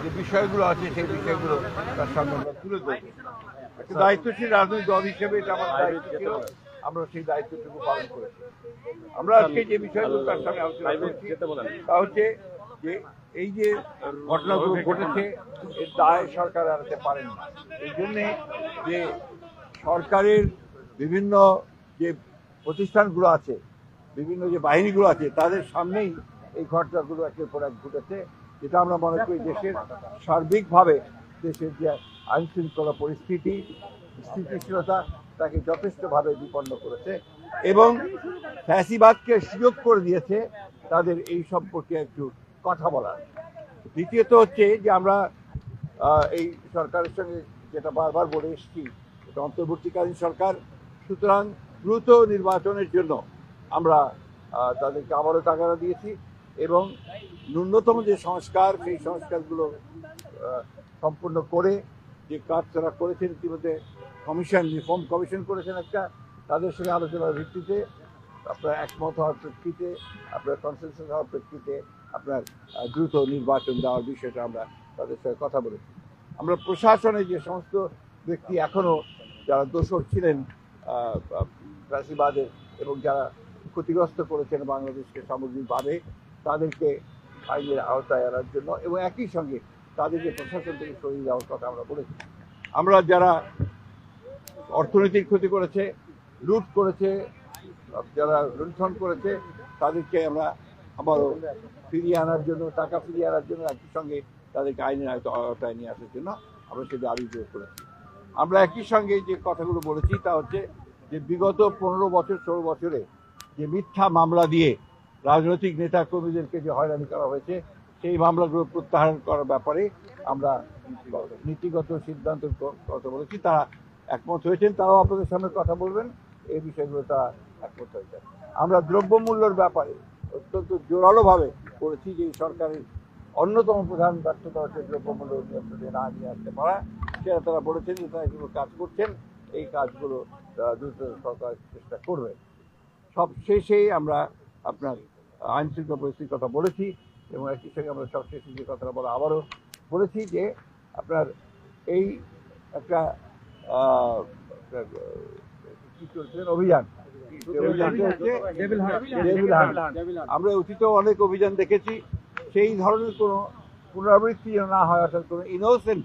যে বিষয়গুলো আছে সেই বিষয়গুলো তার সামনে আমরা তুলে ধরবো। একটা দায়িত্বশীল রাজনৈতিক দল হিসেবে এটা আমার দায়িত্ব ছিল, আমরা সেই দায়িত্বটুকু পালন করেছি। আমরা আজকে যে বিষয়গুলো তার সামনে আলোচনা করছি তা হচ্ছে যে এই যে ঘটনাগুলো ঘটেছে এর দায় সরকার এড়াতে পারেন না। এই জন্যে যে সরকারের বিভিন্ন যে প্রতিষ্ঠানগুলো আছে, বিভিন্ন যে বাহিনীগুলো আছে, তাদের সামনেই এই ঘটনাগুলো একের পর এক ঘটেছে, যেটা আমরা মনে করি দেশের সার্বিকভাবে দেশের যে আইন শৃঙ্খলা পরিস্থিতি, স্থিতিশীলতা তাকে যথেষ্টভাবে বিপন্ন করেছে এবং ফ্যাসিবাদকে সুযোগ করে দিয়েছে তাদের এই সম্পর্কে একটু কথা বলার। দ্বিতীয়ত হচ্ছে যে আমরা এই সরকারের সঙ্গে যেটা বারবার বলে এসেছি, এটা অন্তর্বর্তীকালীন সরকার, সুতরাং দ্রুত নির্বাচনের জন্য আমরা তাদেরকে আবারও তাগাদা দিয়েছি এবং ন্যূনতম যে সংস্কার সেই সংস্কারগুলো সম্পূর্ণ করে যে কাজ তারা করেছেন ইতিমধ্যে কমিশন, রিফর্ম কমিশন করেছেন একটা, তাদের সঙ্গে আলোচনার ভিত্তিতে আপনার একমত হওয়ার প্রেক্ষিতে, আপনার কনসেনসাস হওয়ার প্রেক্ষিতে আপনার দ্রুত নির্বাচন দেওয়ার বিষয়টা আমরা তাদের সঙ্গে কথা বলেছি। আমরা প্রশাসনে যে সমস্ত ব্যক্তি এখনও যারা দোষর ছিলেন ফ্যাসিবাদের এবং যারা ক্ষতিগ্রস্ত করেছেন বাংলাদেশকে সামগ্রিকভাবে, তাদেরকে আইনের আওতায় আনার জন্য এবং একই সঙ্গে তাদেরকে প্রশাসন থেকে সরিয়ে দেওয়ার কথা আমরা বলেছি। আমরা যারা অর্থনৈতিক ক্ষতি করেছে, লুট করেছে, যারা লুণ্ঠন করেছে, তাদেরকে আমরা আবারও ফিরিয়ে আনার জন্য, টাকা ফিরিয়ে আনার জন্য একই সঙ্গে তাদেরকে আইনের আওতায় নিয়ে আসার জন্য আমরা সেটা দাবি করেছি। আমরা একই সঙ্গে যে কথাগুলো বলেছি তা হচ্ছে যে বিগত 15 বছর 16 বছরে যে মিথ্যা মামলা দিয়ে রাজনৈতিক নেতা কর্মীদেরকে যে হয়রানি করা হয়েছে, সেই মামলাগুলো প্রত্যাহার করার ব্যাপারে আমরা নীতিগত সিদ্ধান্তের কথা বলেছি। তারা একমত হয়েছেন, তারাও আপনাদের সামনে কথা বলবেন, এই বিষয়গুলো তারা একমত হয়েছেন। আমরা দ্রব্যমূল্যের ব্যাপারে অত্যন্ত জোরালোভাবে বলেছি যে এই সরকারের অন্যতম প্রধান ব্যর্থতা হচ্ছে দ্রব্যমূল্য নিয়ন্ত্রণে না নিয়ে আসতে পারা। সেটা তারা বলেছেন যে তারা এগুলো কাজ করছেন, এই কাজগুলো দ্রুত সরকার চেষ্টা করবে। সব শেষে আমরা আপনার আইন শৃঙ্খলা পরিস্থিতির কথা বলেছি এবং একই সঙ্গে আমরা সবশেষে যে কথাটা বলা আবারও বলেছি যে আপনার এই একটা কি চলছেন অভিযান, আমরা অতীতেও অনেক অভিযান দেখেছি, সেই ধরনের কোনো পুনরাবৃত্তি যেন না হয়, অর্থাৎ কোনো ইনোসেন্ট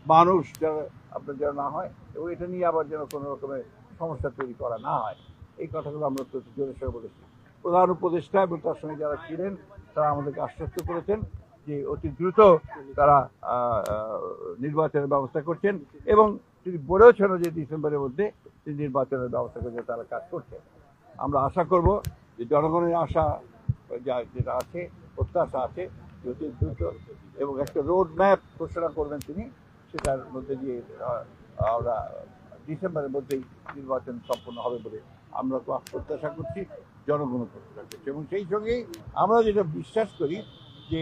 মানুষ যারা আপনার যেন না হয় এবং এটা নিয়ে আবার যেন কোনো রকমের সমস্যা তৈরি করা না হয়, এই কথাগুলো আমরা জোরের সঙ্গে বলেছি। প্রধান উপদেষ্টা এবং তার সঙ্গে যারা ছিলেন তারা আমাদেরকে আশ্বস্ত করেছেন যে অতি দ্রুত তারা নির্বাচনের ব্যবস্থা করছেন এবং তিনি বলেওছেন যে ডিসেম্বরের মধ্যে নির্বাচনের ব্যবস্থা করে তারা কাজ করছেন। আমরা আশা করব যে জনগণের আশা যেটা আছে, প্রত্যাশা আছে যে অতি দ্রুত এবং একটা রোড ম্যাপ ঘোষণা করবেন তিনি, সেটার মধ্যে দিয়ে আমরা ডিসেম্বরের মধ্যেই নির্বাচন সম্পন্ন হবে বলে আমরা প্রত্যাশা করছি, জনগণও প্রত্যাশা করছি। এবং সেই সঙ্গেই আমরা যেটা বিশ্বাস করি যে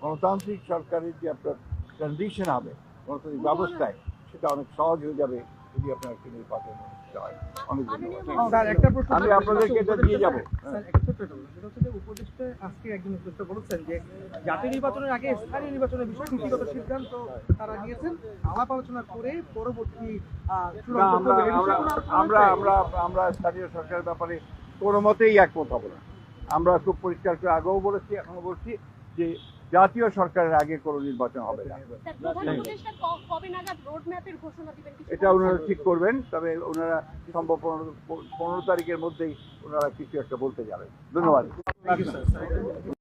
গণতান্ত্রিক সরকারের যে আপনার কন্ডিশন হবে গণতান্ত্রিক ব্যবস্থায়, সেটা অনেক সহজ হয়ে যাবে যদি আপনার একটি নির্বাচন অনুষ্ঠিত হয়। অনেক ধন্যবাদ। আমি আপনাদেরকে এটা দিয়ে যাবো। উপদেষ্টা আজকে একজন উপদেষ্টা বলেছেন যে জাতীয় নির্বাচনের আগে স্থানীয় নির্বাচনের বিষয়ে নীতিগত সিদ্ধান্ত তারা নিয়েছেন, আলাপ আলোচনা করে পরবর্তী আমরা স্থানীয় সরকারের ব্যাপারে কোনো মতেই একমত হব না। আমরা খুব পরিষ্কার করে আগেও বলেছি, এখনো বলছি যে জাতীয় সরকারের আগে কোনো নির্বাচন হবে না। এটা ওনারা ঠিক করবেন, তবে ওনারা সম্ভব 15 তারিখের মধ্যেই ওনারা কিছু একটা বলতে যাবেন। ধন্যবাদ।